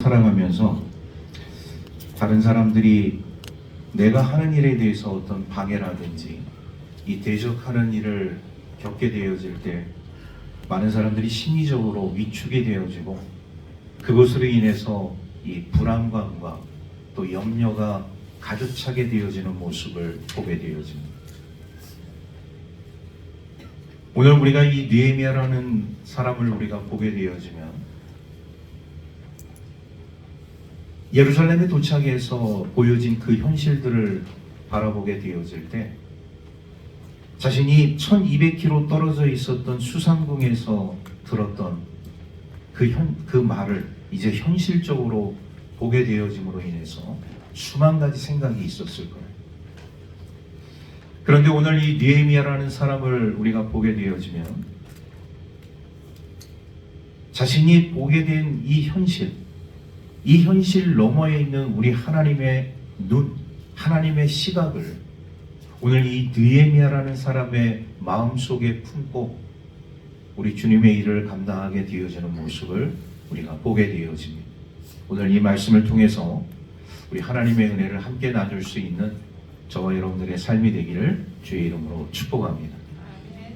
살아가면서 다른 사람들이 내가 하는 일에 대해서 어떤 방해라든지 이 대적하는 일을 겪게 되어질 때 많은 사람들이 심리적으로 위축이 되어지고 그것으로 인해서 이 불안감과 또 염려가 가득 차게 되어지는 모습을 보게 되어집니다. 오늘 우리가 이 느헤미야라는 사람을 우리가 보게 되어지면 예루살렘에 도착해서 보여진 그 현실들을 바라보게 되어질 때 자신이 1200km 떨어져 있었던 수상궁에서 들었던 그 말을 이제 현실적으로 보게 되어짐으로 인해서 수만 가지 생각이 있었을 거예요. 그런데 오늘 이 느헤미야라는 사람을 우리가 보게 되어지면 자신이 보게 된 이 현실 너머에 있는 우리 하나님의 눈, 하나님의 시각을 오늘 이 느헤미야라는 사람의 마음속에 품고 우리 주님의 일을 감당하게 되어지는 모습을 우리가 보게 되어집니다. 오늘 이 말씀을 통해서 우리 하나님의 은혜를 함께 나눌 수 있는 저와 여러분들의 삶이 되기를 주의 이름으로 축복합니다.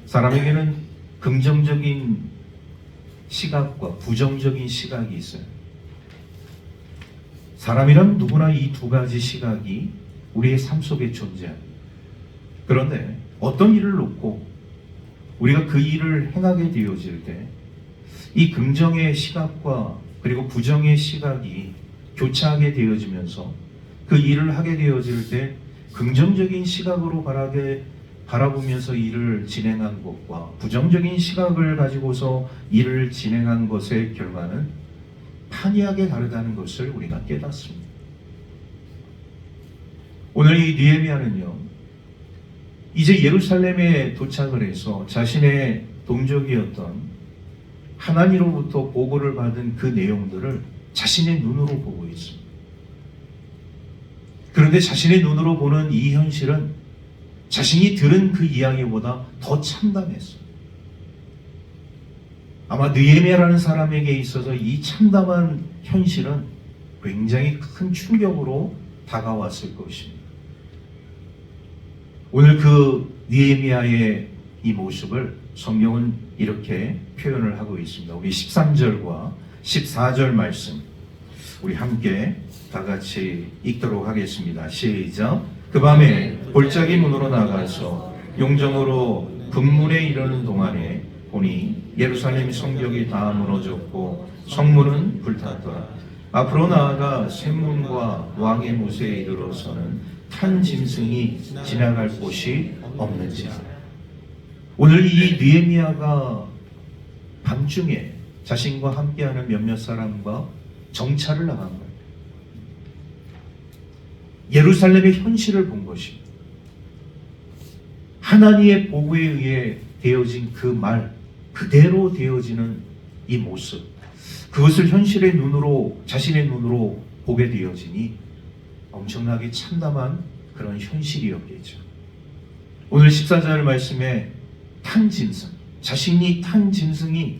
사람에게는 긍정적인 시각과 부정적인 시각이 있어요. 사람이란 누구나 이 두 가지 시각이 우리의 삶 속에 존재합니다. 그런데 어떤 일을 놓고 우리가 그 일을 행하게 되어질 때 이 긍정의 시각과 그리고 부정의 시각이 교차하게 되어지면서 그 일을 하게 되어질 때 긍정적인 시각으로 바라보면서 일을 진행한 것과 부정적인 시각을 가지고서 일을 진행한 것의 결과는 판이하게 다르다는 것을 우리가 깨닫습니다. 오늘 이 느헤미야는요, 이제 예루살렘에 도착을 해서 자신의 동족이었던 하나님으로부터 보고를 받은 그 내용들을 자신의 눈으로 보고 있습니다. 그런데 자신의 눈으로 보는 이 현실은 자신이 들은 그 이야기보다 더 참담했어요. 아마 느헤미야라는 사람에게 있어서 이 참담한 현실은 굉장히 큰 충격으로 다가왔을 것입니다. 오늘 그 느헤미야의 이 모습을 성경은 이렇게 표현을 하고 있습니다. 우리 13절과 14절 말씀 우리 함께 다 같이 읽도록 하겠습니다. 시작. 그 밤에 골짜기 문으로 나가서 용정으로 북문에 이르는 동안에 보니 예루살렘 성벽이 다 무너졌고 성문은 불탔더라. 앞으로 나아가 샘문과 왕의 무새에 이르러서는 탄 짐승이 지나갈 곳이 없는지라. 오늘 이 느헤미야가 밤중에 자신과 함께하는 몇몇 사람과 정찰을 나간 거예요. 예루살렘의 현실을 본 것입니다. 하나님의 보고에 의해 되어진 그 말 그대로 되어지는 이 모습, 그것을 현실의 눈으로 자신의 눈으로 보게 되어지니 엄청나게 참담한 그런 현실이었겠죠. 오늘 14절 말씀에 탄 짐승, 자신이 탄 짐승이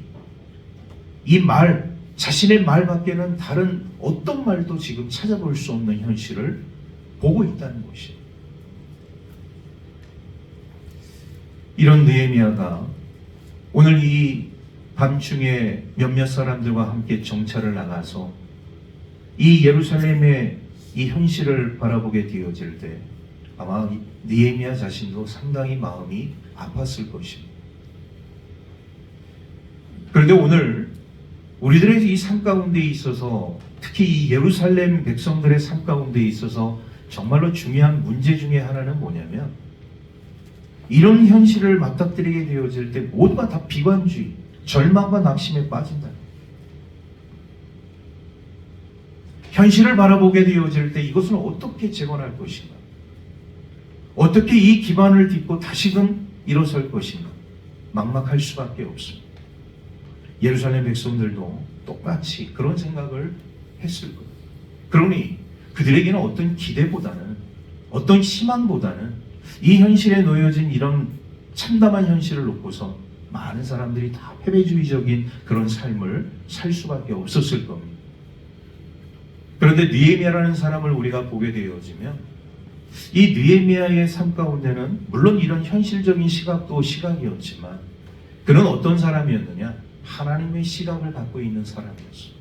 이 말, 자신의 말밖에는 다른 어떤 말도 지금 찾아볼 수 없는 현실을 보고 있다는 것이에요. 이런 느헤미야가 오늘 이 밤중에 몇몇 사람들과 함께 정찰을 나가서 이 예루살렘의 이 현실을 바라보게 되어질 때 아마 느헤미야 자신도 상당히 마음이 아팠을 것입니다. 그런데 오늘 우리들의 이 삶 가운데 있어서 특히 이 예루살렘 백성들의 삶 가운데 있어서 정말로 중요한 문제 중에 하나는 뭐냐면 이런 현실을 맞닥뜨리게 되어질 때 모두가 다 비관주의, 절망과 낙심에 빠진다. 현실을 바라보게 되어질 때 이것을 어떻게 재건할 것인가? 어떻게 이 기반을 딛고 다시금 일어설 것인가? 막막할 수밖에 없습니다. 예루살렘 백성들도 똑같이 그런 생각을 했을 거예요. 그러니 그들에게는 어떤 기대보다는 어떤 희망보다는 이 현실에 놓여진 이런 참담한 현실을 놓고서 많은 사람들이 다 패배주의적인 그런 삶을 살 수밖에 없었을 겁니다. 그런데 느헤미야라는 사람을 우리가 보게 되어지면 이 느헤미야의 삶 가운데는 물론 이런 현실적인 시각도 시각이었지만 그는 어떤 사람이었느냐? 하나님의 시각을 갖고 있는 사람이었어.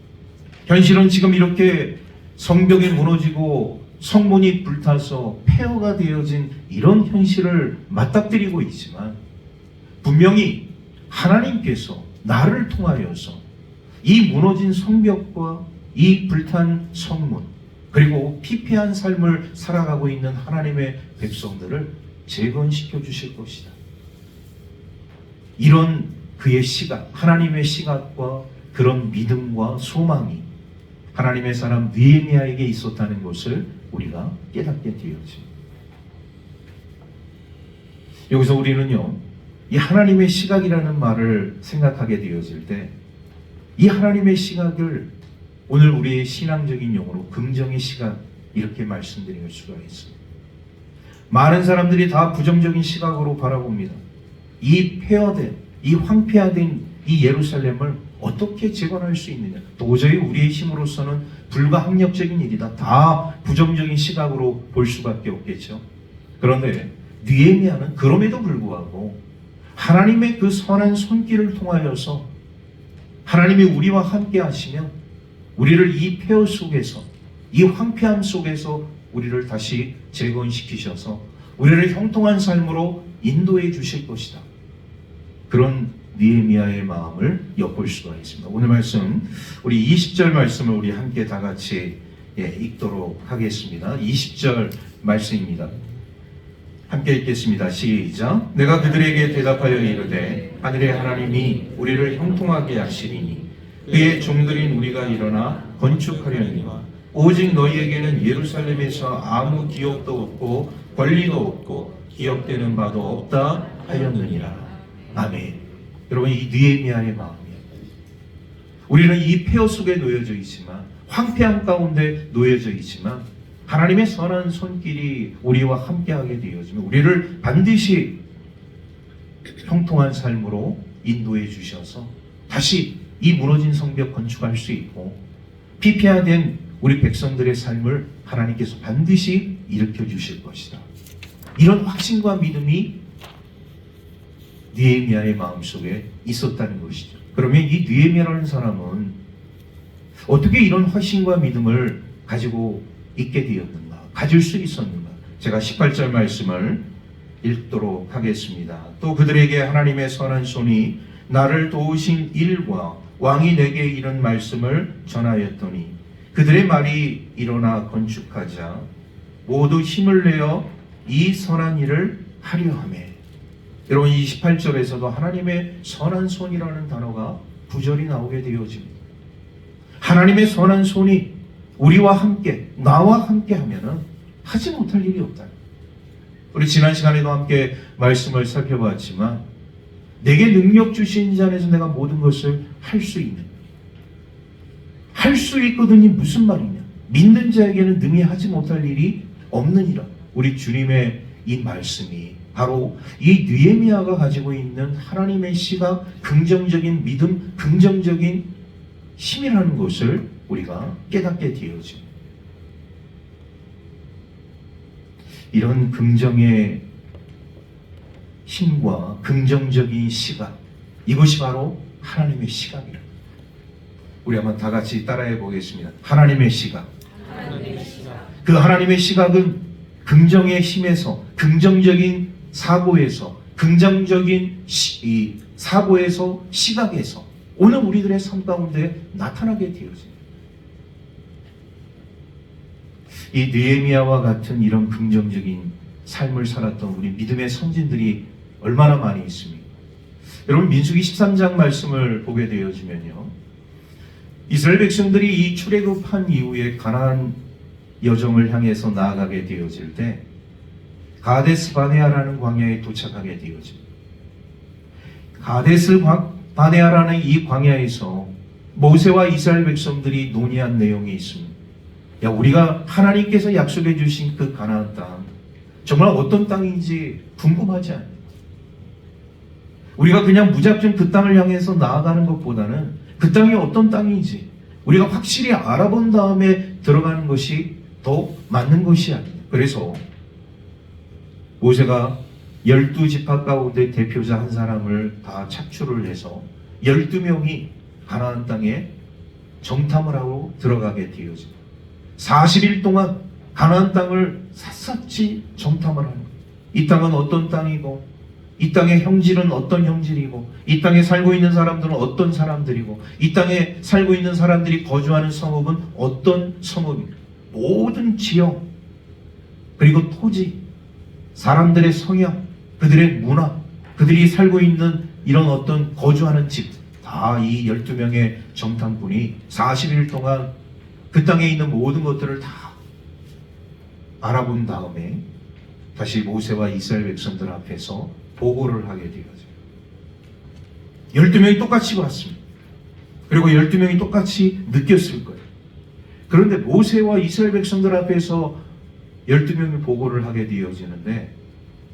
현실은 지금 이렇게 성벽이 무너지고 성문이 불타서 폐허가 되어진 이런 현실을 맞닥뜨리고 있지만 분명히 하나님께서 나를 통하여서 이 무너진 성벽과 이 불탄 성문 그리고 피폐한 삶을 살아가고 있는 하나님의 백성들을 재건시켜 주실 것이다. 이런 그의 시각, 하나님의 시각과 그런 믿음과 소망이 하나님의 사람 느헤미야에게 있었다는 것을 우리가 깨닫게 되어집니다. 여기서 우리는요, 이 하나님의 시각이라는 말을 생각하게 되어질 때 이 하나님의 시각을 오늘 우리의 신앙적인 용어로 긍정의 시각 이렇게 말씀드릴 수가 있습니다. 많은 사람들이 다 부정적인 시각으로 바라봅니다. 이 폐허된, 이 황폐화된 이 예루살렘을 어떻게 재건할 수 있느냐. 도저히 우리의 힘으로서는 불가항력적인 일이다. 다 부정적인 시각으로 볼 수밖에 없겠죠. 그런데 느헤미야는 그럼에도 불구하고 하나님의 그 선한 손길을 통하여서 하나님이 우리와 함께 하시며 우리를 이 폐허 속에서 이 황폐함 속에서 우리를 다시 재건시키셔서 우리를 형통한 삶으로 인도해 주실 것이다. 그런 느헤미야의 마음을 엿볼 수가 있습니다. 오늘 말씀 우리 20절 말씀을 우리 함께 다 같이 읽도록 하겠습니다. 20절 말씀입니다. 함께 읽겠습니다. 시작. 내가 그들에게 대답하여 이르되 하늘의 하나님이 우리를 형통하게 하시리니 그의 종들인 우리가 일어나 건축하려니와 오직 너희에게는 예루살렘에서 아무 기업도 없고 권리도 없고 기업되는 바도 없다 하였느니라. 아멘. 여러분, 이 느헤미야의 마음이에요. 우리는 이 폐허 속에 놓여져 있지만 황폐함 가운데 놓여져 있지만 하나님의 선한 손길이 우리와 함께하게 되어지면 우리를 반드시 형통한 삶으로 인도해 주셔서 다시 이 무너진 성벽 건축할 수 있고 피폐화된 우리 백성들의 삶을 하나님께서 반드시 일으켜 주실 것이다. 이런 확신과 믿음이 느헤미야의 마음속에 있었다는 것이죠. 그러면 이 느헤미야라는 사람은 어떻게 이런 확신과 믿음을 가지고 있게 되었는가? 가질 수 있었는가? 제가 18절 말씀을 읽도록 하겠습니다. 또 그들에게 하나님의 선한 손이 나를 도우신 일과 왕이 내게 이런 말씀을 전하였더니 그들의 말이 일어나 건축하자 모두 힘을 내어 이 선한 일을 하려 하매. 여러분, 이 18절에서도 하나님의 선한 손이라는 단어가 부절이 나오게 되어집니다. 하나님의 선한 손이 우리와 함께, 나와 함께 하면은 하지 못할 일이 없다. 우리 지난 시간에도 함께 말씀을 살펴봤지만 내게 능력 주신 자 안에서 내가 모든 것을 할 수 있는, 할 수 있거든이 무슨 말이냐? 믿는 자에게는 능히 하지 못할 일이 없느니라. 우리 주님의 이 말씀이 바로 이 느헤미야가 가지고 있는 하나님의 시각, 긍정적인 믿음, 긍정적인 힘이라는 것을 우리가 깨닫게 되어집니다. 이런 긍정의 힘과 긍정적인 시각, 이것이 바로 하나님의 시각이라. 우리 한번 다 같이 따라해 보겠습니다. 하나님의 시각. 그 하나님의 시각은 긍정의 힘에서, 긍정적인 사고에서, 긍정적인 사고에서, 시각에서 오늘 우리들의 삶 가운데 나타나게 되어집니다. 이 느헤미야와 같은 이런 긍정적인 삶을 살았던 우리 믿음의 선진들이 얼마나 많이 있습니까? 여러분, 민수기 13장 말씀을 보게 되어지면요, 이스라엘 백성들이 이 출애굽한 이후에 가나안 여정을 향해서 나아가게 되어질 때 가데스 바네아라는 광야에 도착하게 되어집니다. 가데스 바네아라는 이 광야에서 모세와 이스라엘 백성들이 논의한 내용이 있습니다. 야, 우리가 하나님께서 약속해 주신 그 가나안 땅 정말 어떤 땅인지 궁금하지 않아요? 우리가 그냥 무작정 그 땅을 향해서 나아가는 것보다는 그 땅이 어떤 땅인지, 우리가 확실히 알아본 다음에 들어가는 것이 더 맞는 것이 아니에요. 그래서 모세가 12지파 가운데 대표자 한 사람을 다 착출을 해서 12명이 가나안 땅에 정탐을 하고 들어가게 되어집니다. 40일 동안 가나안 땅을 샅샅이 정탐을 하는 거예요. 이 땅은 어떤 땅이고, 이 땅의 형질은 어떤 형질이고, 이 땅에 살고 있는 사람들은 어떤 사람들이고, 이 땅에 살고 있는 사람들이 거주하는 성읍은 어떤 성읍입니까? 모든 지역, 그리고 토지, 사람들의 성향, 그들의 문화, 그들이 살고 있는 이런 어떤 거주하는 집, 다 이 12명의 정탐꾼이 40일 동안 그 땅에 있는 모든 것들을 다 알아본 다음에 다시 모세와 이스라엘 백성들 앞에서 보고를 하게 되어져요. 12명이 똑같이 봤습니다. 그리고 12명이 똑같이 느꼈을 거예요. 그런데 모세와 이스라엘 백성들 앞에서 12명이 보고를 하게 되어지는데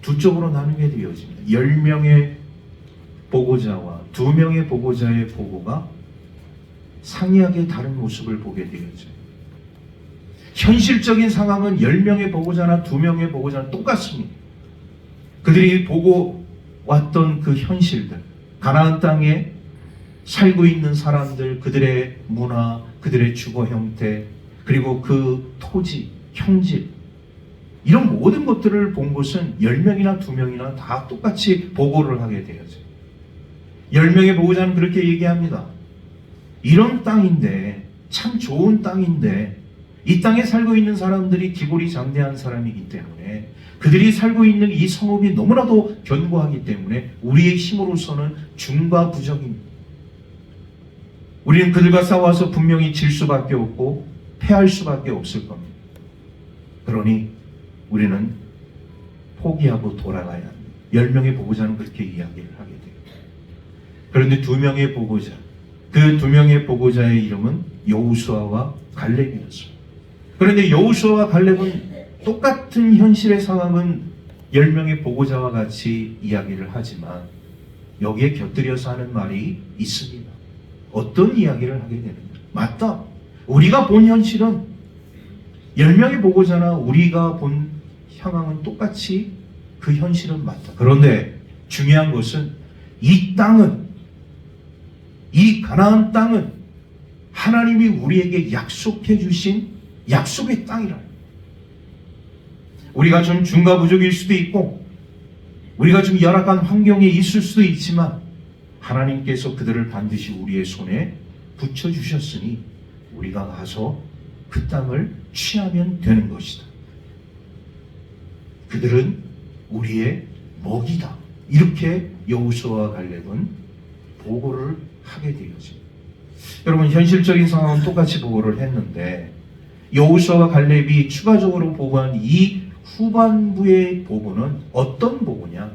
두 쪽으로 나누게 되어집니다. 10명의 보고자와 2명의 보고자의 보고가 상이하게 다른 모습을 보게 되어져요. 현실적인 상황은 10명의 보고자나 2명의 보고자는 똑같습니다. 그들이 보고 왔던 그 현실들, 가나안 땅에 살고 있는 사람들, 그들의 문화, 그들의 주거 형태, 그리고 그 토지, 형질, 이런 모든 것들을 본 것은 10명이나 2명이나 다 똑같이 보고를 하게 되어져요. 10명의 보고자는 그렇게 얘기합니다. 이런 땅인데, 참 좋은 땅인데, 이 땅에 살고 있는 사람들이 기골이 장대한 사람이기 때문에 그들이 살고 있는 이 성읍이 너무나도 견고하기 때문에 우리의 힘으로서는 중과부적입니다. 우리는 그들과 싸워서 분명히 질 수밖에 없고 패할 수밖에 없을 겁니다. 그러니 우리는 포기하고 돌아가야 합니다. 10명의 보고자는 그렇게 이야기를 하게 됩니다. 그런데 2명의 보고자, 그 2명의 보고자의 이름은 여호수아와 갈렙이었습니다. 그런데 여호수아와 갈렙은 똑같은 현실의 상황은 10명의 보고자와 같이 이야기를 하지만 여기에 곁들여서 하는 말이 있습니다. 어떤 이야기를 하게 되는가? 맞다. 우리가 본 현실은 10명의 보고자나 우리가 본 상황은 똑같이 그 현실은 맞다. 그런데 중요한 것은 이 땅은, 이 가나안 땅은 하나님이 우리에게 약속해 주신 약속의 땅이라. 우리가 좀 중과부족일 수도 있고 우리가 좀 열악한 환경에 있을 수도 있지만 하나님께서 그들을 반드시 우리의 손에 붙여주셨으니 우리가 가서 그 땅을 취하면 되는 것이다. 그들은 우리의 먹이다. 이렇게 여호수아와 갈렙은 보고를 하게 되어집니다. 여러분, 현실적인 상황은 똑같이 보고를 했는데 여호수아와 갈렙이 추가적으로 보고한 이 후반부의 보고는 어떤 보고냐?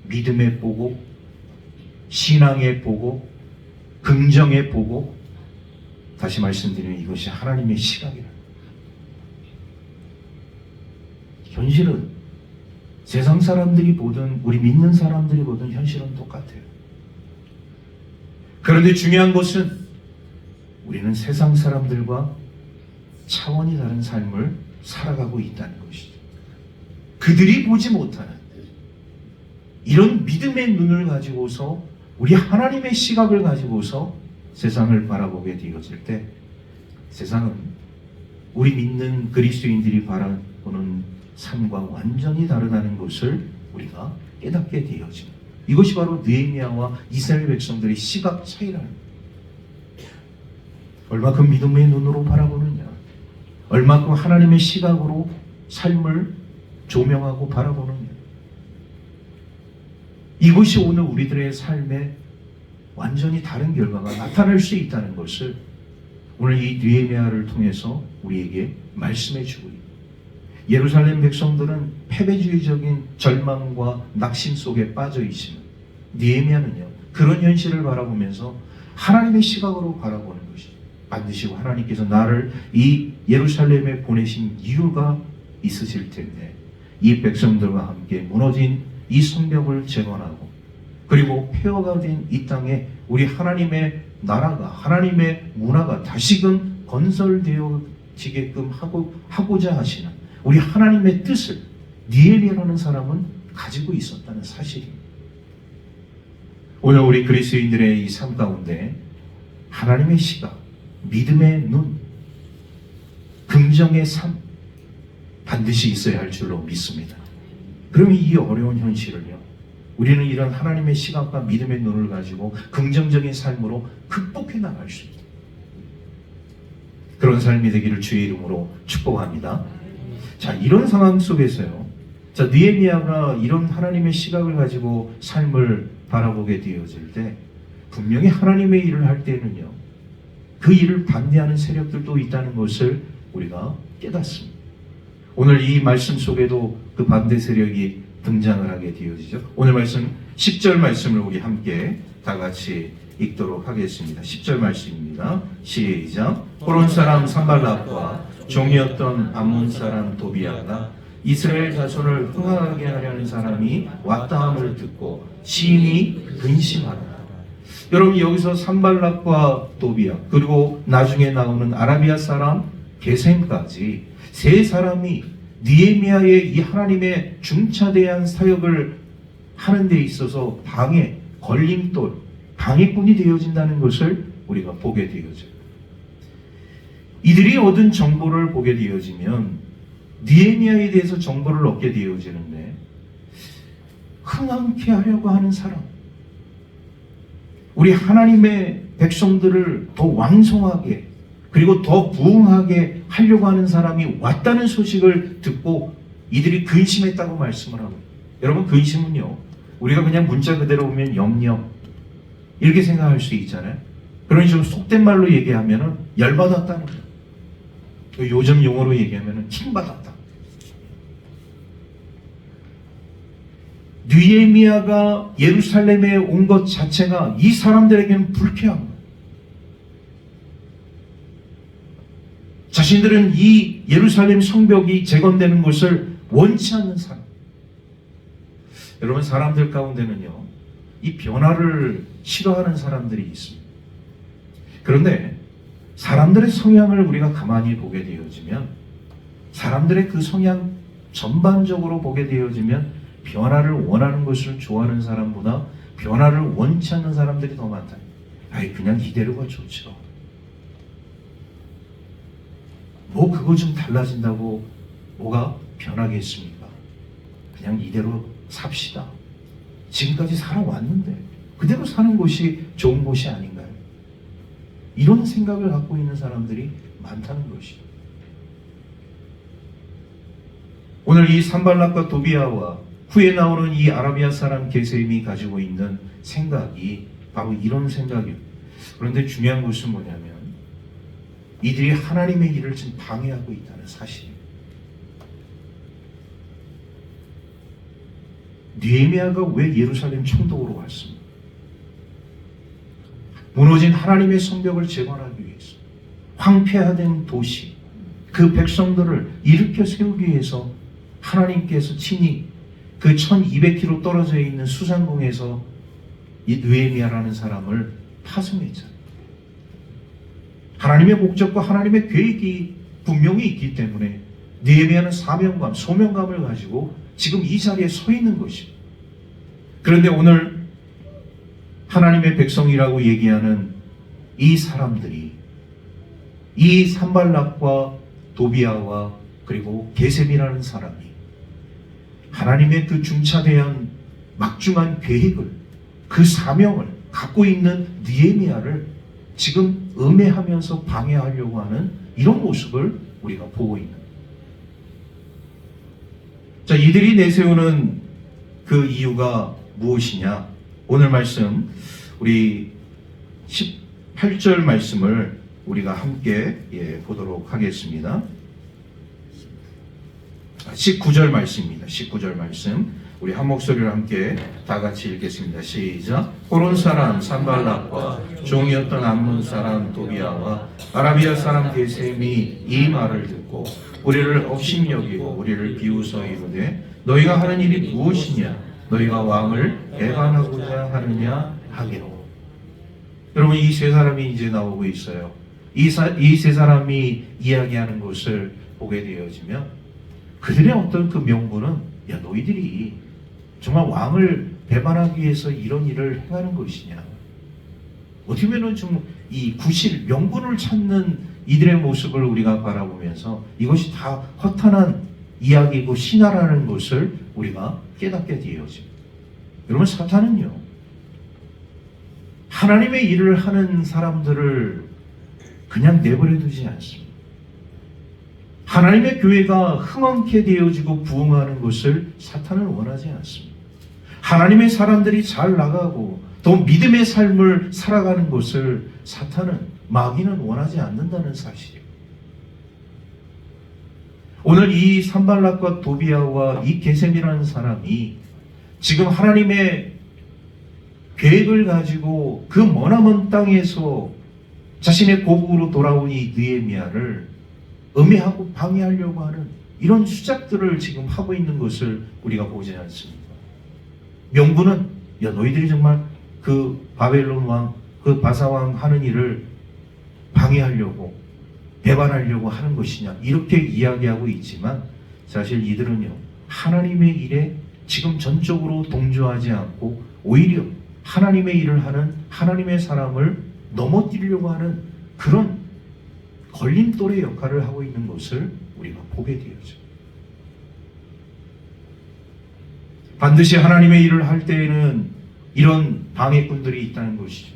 믿음의 보고, 신앙의 보고, 긍정의 보고. 다시 말씀드리면 이것이 하나님의 시각이라. 현실은 세상 사람들이 보든 우리 믿는 사람들이 보든 현실은 똑같아요. 그런데 중요한 것은 우리는 세상 사람들과 차원이 다른 삶을 살아가고 있다는 것이죠. 그들이 보지 못하는 이런 믿음의 눈을 가지고서 우리 하나님의 시각을 가지고서 세상을 바라보게 되어질 때 세상은 우리 믿는 그리스도인들이 바라보는 삶과 완전히 다르다는 것을 우리가 깨닫게 되어집니다. 이것이 바로 느헤미야와 이스라엘 백성들의 시각 차이라는 거예요. 얼마큼 믿음의 눈으로 바라보느냐, 얼마큼 하나님의 시각으로 삶을 조명하고 바라보느냐. 이것이 오늘 우리들의 삶에 완전히 다른 결과가 나타날 수 있다는 것을 오늘 이 느헤미야를 통해서 우리에게 말씀해 주고 있습니다. 예루살렘 백성들은 패배주의적인 절망과 낙심 속에 빠져 있지만 느헤미야는요, 그런 현실을 바라보면서 하나님의 시각으로 바라보는 것이죠. 반드시 하나님께서 나를 이 예루살렘에 보내신 이유가 있으실 텐데 이 백성들과 함께 무너진 이 성벽을 재건하고 그리고 폐허가 된 이 땅에 우리 하나님의 나라가, 하나님의 문화가 다시금 건설되어지게끔 하고자 하시는 우리 하나님의 뜻을 느헤미야라는 사람은 가지고 있었다는 사실입니다. 오늘 우리 그리스도인들의 이 삶 가운데 하나님의 시각, 믿음의 눈, 긍정의 삶 반드시 있어야 할 줄로 믿습니다. 그러면 이 어려운 현실을요, 우리는 이런 하나님의 시각과 믿음의 눈을 가지고 긍정적인 삶으로 극복해 나갈 수 있다. 그런 삶이 되기를 주의 이름으로 축복합니다. 자, 이런 상황 속에서요, 자, 느헤미야가 이런 하나님의 시각을 가지고 삶을 바라보게 되어질 때 분명히 하나님의 일을 할 때는요, 그 일을 반대하는 세력들도 있다는 것을 우리가 깨닫습니다. 오늘 이 말씀 속에도 그 반대 세력이 등장을 하게 되어지죠. 오늘 말씀 10절 말씀을 우리 함께 다 같이 읽도록 하겠습니다. 10절 말씀입니다. 시작. 호론 사람 산발락과 종이었던 암몬 사람 도비야가 이스라엘 자손을 흥하게 하려는 사람이 왔다함을 듣고 심히 근심하더라. 여러분, 여기서 산발락과 도비야, 그리고 나중에 나오는 아라비아 사람 게셈까지 세 사람이 느헤미야의 이 하나님의 중차대한 사역을 하는 데 있어서 방해, 걸림돌, 방해꾼이 되어진다는 것을 우리가 보게 되어져요. 이들이 얻은 정보를 보게 되어지면 느헤미야에 대해서 정보를 얻게 되어지는데, 흥황케 하려고 하는 사람, 우리 하나님의 백성들을 더 왕성하게 그리고 더 부흥하게 하려고 하는 사람이 왔다는 소식을 듣고 이들이 근심했다고 말씀을 하고, 여러분, 근심은요, 우리가 그냥 문자 그대로 보면 염려 이렇게 생각할 수 있잖아요. 그러니 좀 속된 말로 얘기하면은 열받았다는 거예요. 요즘 용어로 얘기하면은 킹받았다. 느헤미야가 예루살렘에 온 것 자체가 이 사람들에게는 불쾌한 거예요. 자신들은 이 예루살렘 성벽이 재건되는 것을 원치 않는 사람. 여러분, 사람들 가운데는요, 이 변화를 싫어하는 사람들이 있습니다. 그런데 사람들의 성향을 우리가 가만히 보게 되어지면, 사람들의 그 성향 전반적으로 보게 되어지면 변화를 원하는 것을 좋아하는 사람보다 변화를 원치 않는 사람들이 더 많다. 아이, 그냥 이대로가 좋죠. 뭐 그거 좀 달라진다고 뭐가 변하겠습니까? 그냥 이대로 삽시다. 지금까지 살아왔는데 그대로 사는 것이 좋은 것이 아닌가요? 이런 생각을 갖고 있는 사람들이 많다는 것이죠. 오늘 이 산발락과 도비야와 후에 나오는 이 아라비아 사람 게셈이 가지고 있는 생각이 바로 이런 생각이에요. 그런데 중요한 것은 뭐냐면 이들이 하나님의 일을 지금 방해하고 있다는 사실입니다. 느헤미야가 왜 예루살렘 총독으로 왔습니까? 무너진 하나님의 성벽을 재건하기 위해서, 황폐화된 도시, 그 백성들을 일으켜 세우기 위해서 하나님께서 친히 그 1200km 떨어져 있는 수산궁에서 이 느헤미야라는 사람을 파송했잖아요. 하나님의 목적과 하나님의 계획이 분명히 있기 때문에 느헤미야는 사명감, 소명감을 가지고 지금 이 자리에 서 있는 것입니다. 그런데 오늘 하나님의 백성이라고 얘기하는 이 사람들이, 이 산발락과 도비야와 그리고 게셈이라는 사람이 하나님의 그 중차대한 막중한 계획을, 그 사명을 갖고 있는 느헤미야를 지금 음해하면서 방해하려고 하는 이런 모습을 우리가 보고 있는 거예요. 자, 이들이 내세우는 그 이유가 무엇이냐? 오늘 말씀 우리 18절 말씀을 우리가 함께 보도록 하겠습니다. 19절 말씀입니다. 19절 말씀 우리 한 목소리로 함께 다 같이 읽겠습니다. 시작. 호론 사람 산발락과 종이었던 암몬 사람 도비야와 아라비아 사람 게셈이 이 말을 듣고 우리를 업신여기고 우리를 비웃어 이르되 너희가 하는 일이 무엇이냐? 너희가 왕을 배반하고자 하느냐 하기로. 여러분, 이 세 사람이 이제 나오고 있어요. 이 세 사람이 이야기하는 것을 보게 되어지면 그들의 어떤 그 명분은, 야, 너희들이 정말 왕을 배반하기 위해서 이런 일을 행하는 것이냐, 어떻게 보면 좀 이 구실, 명분을 찾는 이들의 모습을 우리가 바라보면서 이것이 다 허탄한 이야기고 신화라는 것을 우리가 깨닫게 되어집니다. 여러분, 사탄은요, 하나님의 일을 하는 사람들을 그냥 내버려 두지 않습니다. 하나님의 교회가 흥왕케 되어지고 부흥하는 것을 사탄은 원하지 않습니다. 하나님의 사람들이 잘 나가고 또 믿음의 삶을 살아가는 것을 사탄은, 마귀는 원하지 않는다는 사실이에요. 오늘 이 산발락과 도비아와 이 게셈이라는 사람이 지금 하나님의 계획을 가지고 그 머나먼 땅에서 자신의 고국으로 돌아온 이 느헤미야를 음해하고 방해하려고 하는 이런 수작들을 지금 하고 있는 것을 우리가 보지 않습니다. 명분은, 야, 너희들이 정말 그 바벨론 왕, 그 바사왕 하는 일을 방해하려고, 배반하려고 하는 것이냐, 이렇게 이야기하고 있지만 사실 이들은요, 하나님의 일에 지금 전적으로 동조하지 않고 오히려 하나님의 일을 하는 하나님의 사람을 넘어뜨리려고 하는 그런 걸림돌의 역할을 하고 있는 것을 우리가 보게 되어져. 반드시 하나님의 일을 할 때에는 이런 방해꾼들이 있다는 것이죠.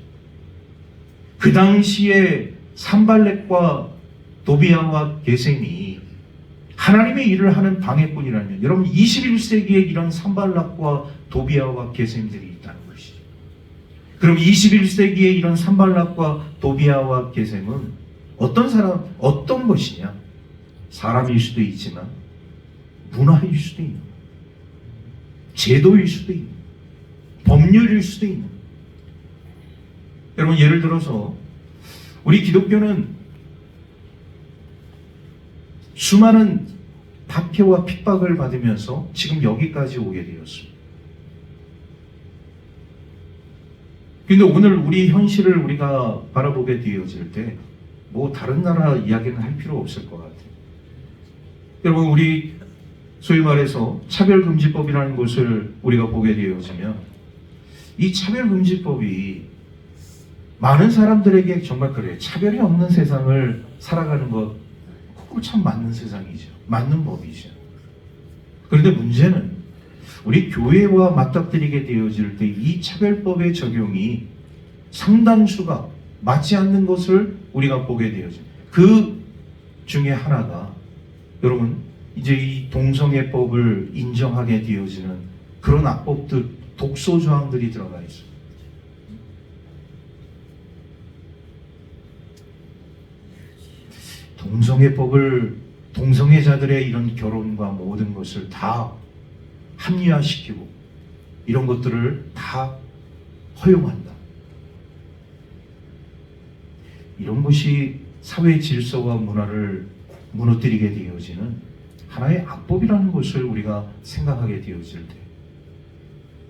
그 당시에 산발렉과 도비아와 게셈이 하나님의 일을 하는 방해꾼이라면, 여러분, 21세기에 이런 산발락과 도비아와 게셈들이 있다는 것이죠. 그럼 21세기에 이런 산발락과 도비아와 게셈은 어떤 사람, 어떤 것이냐? 사람일 수도 있지만 문화일 수도 있는, 제도일 수도 있는, 법률일 수도 있는. 여러분, 예를 들어서 우리 기독교는 수많은 박해와 핍박을 받으면서 지금 여기까지 오게 되었습니다. 근데 오늘 우리 현실을 우리가 바라보게 되어질 때 뭐 다른 나라 이야기는 할 필요 없을 것 같아요. 여러분, 우리 소위 말해서 차별금지법이라는 것을 우리가 보게 되어지면 이 차별금지법이 많은 사람들에게 정말 그래요. 차별이 없는 세상을 살아가는 것, 그거 참 맞는 세상이죠. 맞는 법이죠. 그런데 문제는 우리 교회와 맞닥뜨리게 되어질 때 이 차별법의 적용이 상당수가 맞지 않는 것을 우리가 보게 되어져. 그 중에 하나가, 여러분, 이제 이 동성애법을 인정하게 되어지는 그런 악법들, 독소 조항들이 들어가 있어요. 동성애법을, 동성애자들의 이런 결혼과 모든 것을 다 합리화시키고 이런 것들을 다 허용한다. 이런 것이 사회 질서와 문화를 무너뜨리게 되어지는 하나의 악법이라는 것을 우리가 생각하게 되어질 때,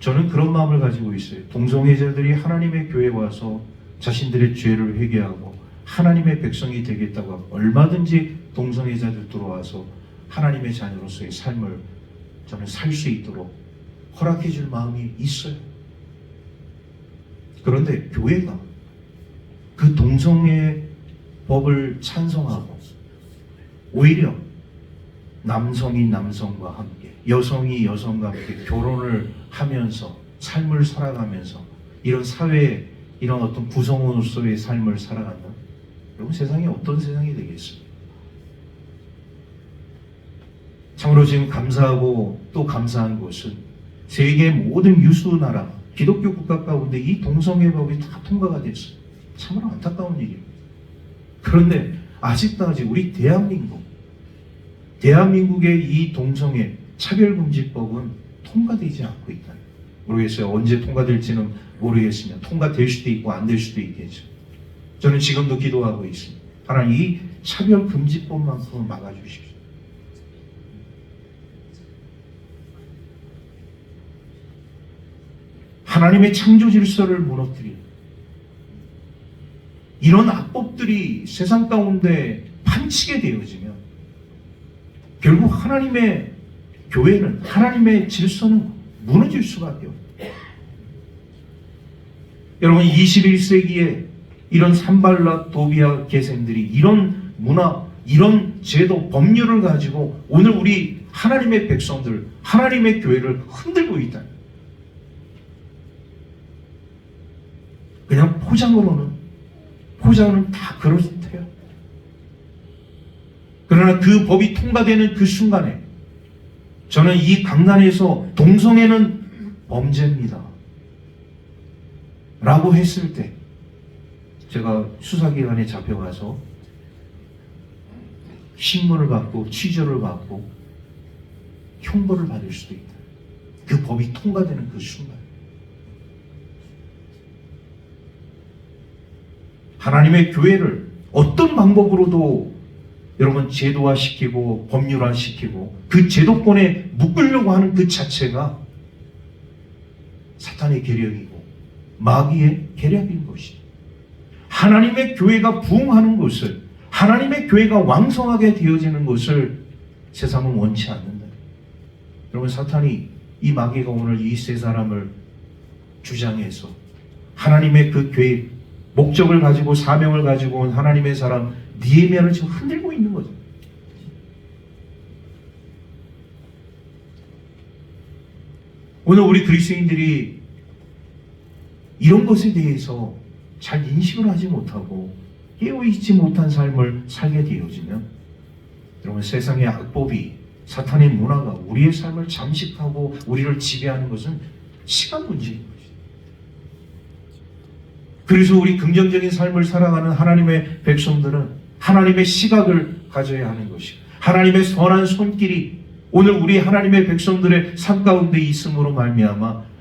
저는 그런 마음을 가지고 있어요. 동성애자들이 하나님의 교회에 와서 자신들의 죄를 회개하고 하나님의 백성이 되겠다고 하고 얼마든지 동성애자들 들어와서 하나님의 자녀로서의 삶을 저는 살 수 있도록 허락해 줄 마음이 있어요. 그런데 교회가 그 동성애 법을 찬성하고 오히려 남성이 남성과 함께, 여성이 여성과 함께 결혼을 하면서 삶을 살아가면서 이런 사회에 이런 어떤 구성원으로서의 삶을 살아간다. 여러분, 세상이 어떤 세상이 되겠습니까? 참으로 지금 감사하고 또 감사한 것은 세계 모든 유수 나라, 기독교 국가 가운데 이 동성애법이 다 통과가 됐어요. 참으로 안타까운 일입니다. 그런데 아직도 우리 대한민국의 이 동성애 차별금지법은 통과되지 않고 있다. 모르겠어요. 언제 통과될지는 모르겠으면 통과될 수도 있고 안 될 수도 있겠죠. 저는 지금도 기도하고 있습니다. 하나님, 이 차별금지법만큼은 막아주십시오. 하나님의 창조 질서를 무너뜨리는, 이런 악법들이 세상 가운데 판치게 되어지면 결국 하나님의 교회는, 하나님의 질서는 무너질 수밖에 없어요. 여러분, 21세기에 이런 산발락, 도비아, 게셈들이 이런 문화, 이런 제도, 법률을 가지고 오늘 우리 하나님의 백성들, 하나님의 교회를 흔들고 있다. 그냥 포장은 다 그렇대요. 그러나 그 법이 통과되는 그 순간에 저는 이 강단에서 동성애는 범죄입니다 라고 했을 때 제가 수사기관에 잡혀가서 신문을 받고 취조를 받고 형벌을 받을 수도 있다. 그 법이 통과되는 그 순간 하나님의 교회를 어떤 방법으로도 여러분 제도화시키고 법률화시키고 그 제도권에 묶으려고 하는 그 자체가 사탄의 계략이고 마귀의 계략인 것이죠. 하나님의 교회가 부흥하는 것을, 하나님의 교회가 왕성하게 되어지는 것을 세상은 원치 않는다. 여러분, 사탄이, 이 마귀가 오늘 이 세 사람을 주장해서 하나님의 그 교회 목적을 가지고 사명을 가지고 온 하나님의 사람 느헤미야를 지금 흔들고 있는 거죠. 오늘 우리 그리스도인들이 이런 것에 대해서 잘 인식을 하지 못하고 깨어있지 못한 삶을 살게 되어지면 여러분, 세상의 악법이, 사탄의 문화가 우리의 삶을 잠식하고 우리를 지배하는 것은 시간 문제인 것이죠. 그래서 우리 긍정적인 삶을 살아가는 하나님의 백성들은 하나님의 시각을 가져야 하는 것이고, 하나님의 선한 손길이 오늘 우리 하나님의 백성들의 삶 가운데 있음으로 말미암아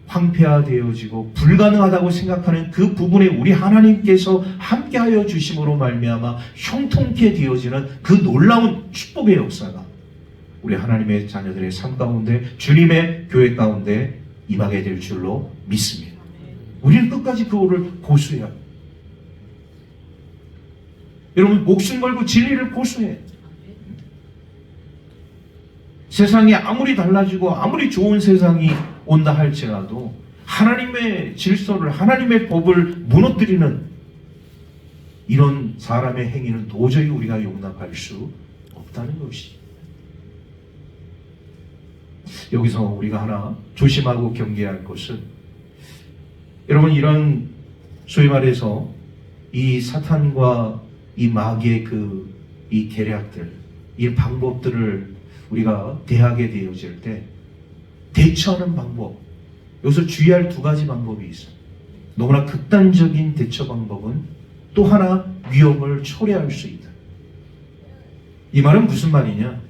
황폐화되어지고 불가능하다고 생각하는 그 부분에 우리 하나님께서 함께하여 주심으로 말미암아 형통케 되어지는 그 놀라운 축복의 역사가 우리 하나님의 자녀들의 삶 가운데, 주님의 교회 가운데 임하게 될 줄로 믿습니다. 우리는 끝까지 그거를 고수해야 합니다. 여러분, 목숨 걸고 진리를 고수해. 세상이 아무리 달라지고 아무리 좋은 세상이 온다 할지라도 하나님의 질서를, 하나님의 법을 무너뜨리는 이런 사람의 행위는 도저히 우리가 용납할 수 없다는 것이. 여기서 우리가 하나 조심하고 경계할 것은, 여러분, 이런 소위 말해서 이 사탄과 이 마귀의 이 계략들, 이 방법들을 우리가 대하게 되어질 때 대처하는 방법, 여기서 주의할 두 가지 방법이 있어요. 너무나 극단적인 대처 방법은 또 하나 위험을 초래할 수 있다. 이 말은 무슨 말이냐?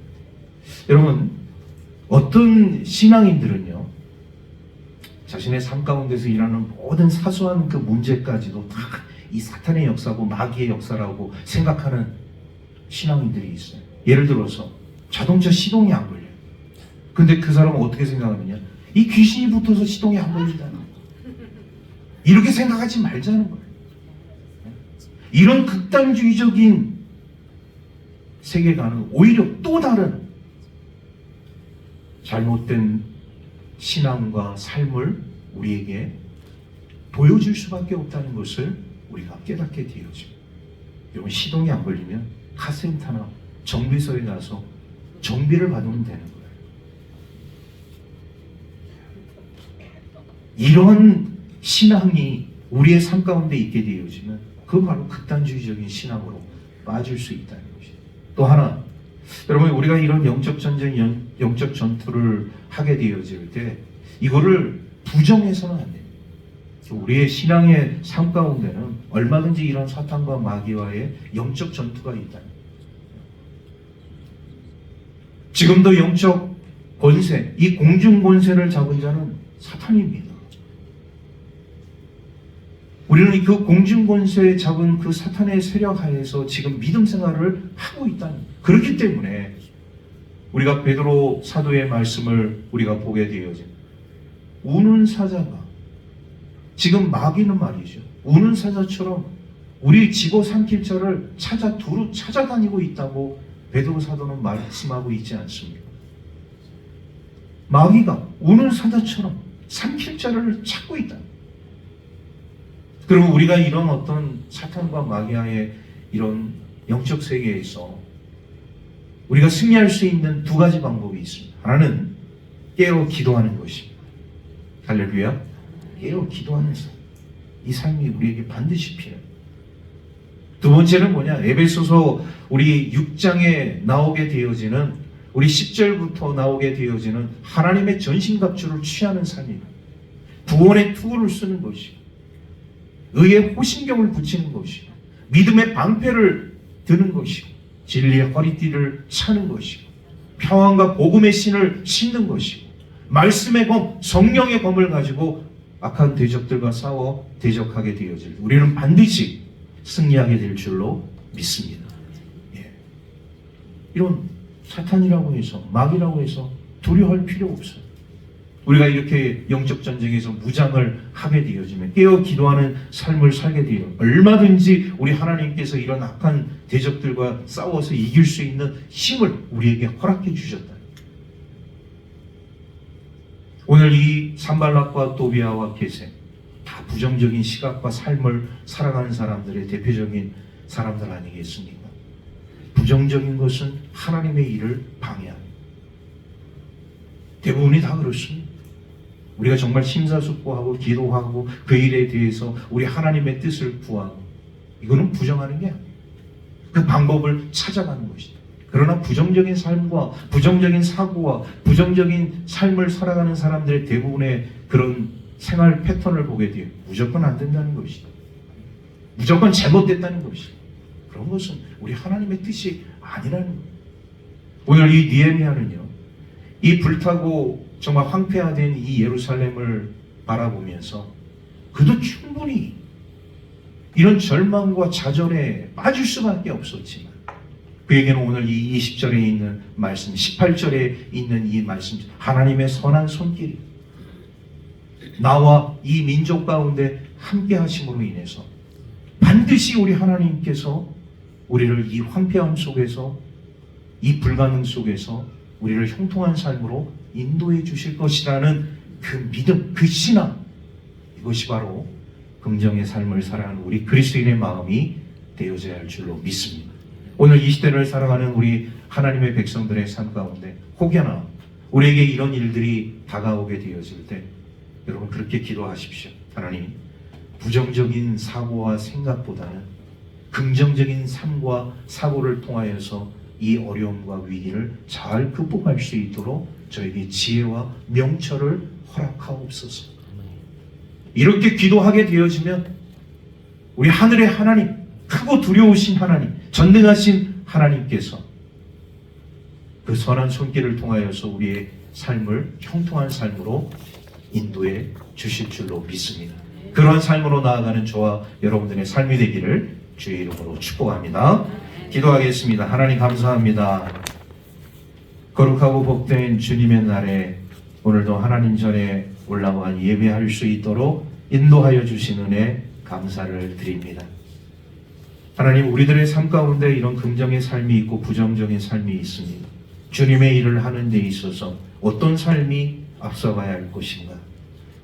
여러분, 어떤 신앙인들은요, 자신의 삶 가운데서 일하는 모든 사소한 그 문제까지도 다 이 사탄의 역사고 마귀의 역사라고 생각하는 신앙인들이 있어요. 예를 들어서 자동차 시동이 안 걸려요. 근데 그 사람은 어떻게 생각하느냐? 이 귀신이 붙어서 시동이 안 걸린다는 거예요. 이렇게 생각하지 말자는 거예요. 이런 극단주의적인 세계관은 오히려 또 다른 잘못된 신앙과 삶을 우리에게 보여줄 수밖에 없다는 것을 우리가 깨닫게 되어집니다. 여러분, 시동이 안 걸리면 카센터나 정비소에 가서 정비를 받으면 되는 거예요. 이런 신앙이 우리의 삶 가운데 있게 되어지면 그건 바로 극단주의적인 신앙으로 빠질 수 있다는 것이죠. 또 하나, 여러분, 우리가 이런 영적 전쟁, 영적 전투를 하게 되어질 때 이거를 부정해서는 안 됩니다. 우리의 신앙의 삶 가운데는 얼마든지 이런 사탄과 마귀와의 영적 전투가 있다. 지금도 영적 권세, 이 공중 권세를 잡은 자는 사탄입니다. 우리는 그 공중 권세에 잡은 그 사탄의 세력 하에서 지금 믿음 생활을 하고 있다는, 그렇기 때문에 우리가 베드로 사도의 말씀을 우리가 보게 되어져, 우는 사자가, 지금 마귀는 말이죠, 우는 사자처럼 우리 집어 삼킬 자를 두루 찾아다니고 있다고 베드로 사도는 말씀하고 있지 않습니까? 마귀가 우는 사자처럼 삼킬 자를 찾고 있다. 그리고 우리가 이런 어떤 사탄과 마귀와의 이런 영적 세계에서 우리가 승리할 수 있는 두 가지 방법이 있습니다. 하나는 깨어 기도하는 것입니다. 할렐루야. 깨어 기도하는 삶. 이 삶이 우리에게 반드시 필요해요. 두 번째는 뭐냐? 에베소서 우리 6장에 나오게 되어지는, 우리 10절부터 나오게 되어지는 하나님의 전신갑주를 취하는 삶입니다. 구원의 투구를 쓰는 것이고, 의의 호신경을 붙이는 것이고, 믿음의 방패를 드는 것이고, 진리의 허리띠를 차는 것이고, 평안과 복음의 신을 신는 것이고, 말씀의 검, 성령의 검을 가지고 악한 대적들과 싸워 대적하게 되어질, 우리는 반드시 승리하게 될 줄로 믿습니다. 예. 이런 사탄이라고 해서, 마귀라고 해서 두려워할 필요 없어요. 우리가 이렇게 영적 전쟁에서 무장을 하게 되어지면, 깨어 기도하는 삶을 살게 되어 얼마든지 우리 하나님께서 이런 악한 대적들과 싸워서 이길 수 있는 힘을 우리에게 허락해 주셨다. 오늘 이 산발락과 또비아와 게셈, 다 부정적인 시각과 삶을 살아가는 사람들의 대표적인 사람들 아니겠습니까? 부정적인 것은 하나님의 일을 방해합니다. 대부분이 다 그렇습니다. 우리가 정말 심사숙고하고 기도하고 그 일에 대해서 우리 하나님의 뜻을 구하고, 이거는 부정하는 게 아니에요. 그 방법을 찾아가는 것이다. 그러나 부정적인 삶과 부정적인 사고와 부정적인 삶을 살아가는 사람들의 대부분의 그런 생활 패턴을 보게 돼요. 무조건 안 된다는 것이다. 무조건 잘못됐다는 것이다. 그런 것은 우리 하나님의 뜻이 아니라는 거예요. 오늘 이 느헤미야는요, 이 불타고 정말 황폐화된 이 예루살렘을 바라보면서 그도 충분히 이런 절망과 좌절에 빠질 수밖에 없었지만, 그에게는 오늘 이 20절에 있는 말씀, 18절에 있는 이 말씀, 하나님의 선한 손길이 나와 이 민족 가운데 함께 하심으로 인해서 반드시 우리 하나님께서 우리를 이 황폐함 속에서, 이 불가능 속에서 우리를 형통한 삶으로 인도해 주실 것이라는 그 믿음, 그 신앙, 이것이 바로 긍정의 삶을 살아가는 우리 그리스도인의 마음이 되어져야 할 줄로 믿습니다. 오늘 이 시대를 살아가는 우리 하나님의 백성들의 삶 가운데 혹여나 우리에게 이런 일들이 다가오게 되어질 때 여러분 그렇게 기도하십시오. 하나님, 부정적인 사고와 생각보다는 긍정적인 삶과 사고를 통하여서 이 어려움과 위기를 잘 극복할 수 있도록 저에게 지혜와 명철을 허락하옵소서. 이렇게 기도하게 되어지면 우리 하늘의 하나님, 크고 두려우신 하나님, 전능하신 하나님께서 그 선한 손길을 통하여서 우리의 삶을 형통한 삶으로 인도해 주실 줄로 믿습니다. 그러한 삶으로 나아가는 저와 여러분들의 삶이 되기를 주의 이름으로 축복합니다. 기도하겠습니다. 하나님 감사합니다. 거룩하고 복된 주님의 날에 오늘도 하나님 전에 올라와 예배할 수 있도록 인도하여 주신 은혜 감사를 드립니다. 하나님, 우리들의 삶 가운데 이런 긍정의 삶이 있고 부정적인 삶이 있습니다. 주님의 일을 하는 데 있어서 어떤 삶이 앞서가야 할 것인가?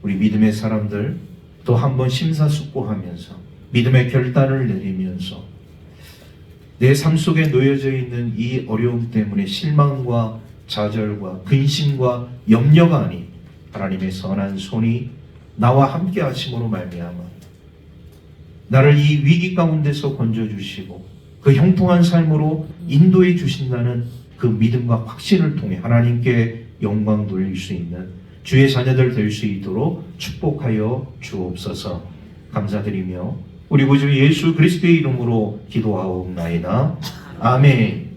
우리 믿음의 사람들 또 한번 심사숙고하면서 믿음의 결단을 내리면서 내 삶 속에 놓여져 있는 이 어려움 때문에 실망과 좌절과 근심과 염려가 아닌 하나님의 선한 손이 나와 함께 하심으로 말미암아 나를 이 위기 가운데서 건져주시고 그 형통한 삶으로 인도해 주신다는 그 믿음과 확신을 통해 하나님께 영광 돌릴 수 있는 주의 자녀들 될 수 있도록 축복하여 주옵소서. 감사드리며 우리 구주 예수 그리스도의 이름으로 기도하옵나이다. 아멘.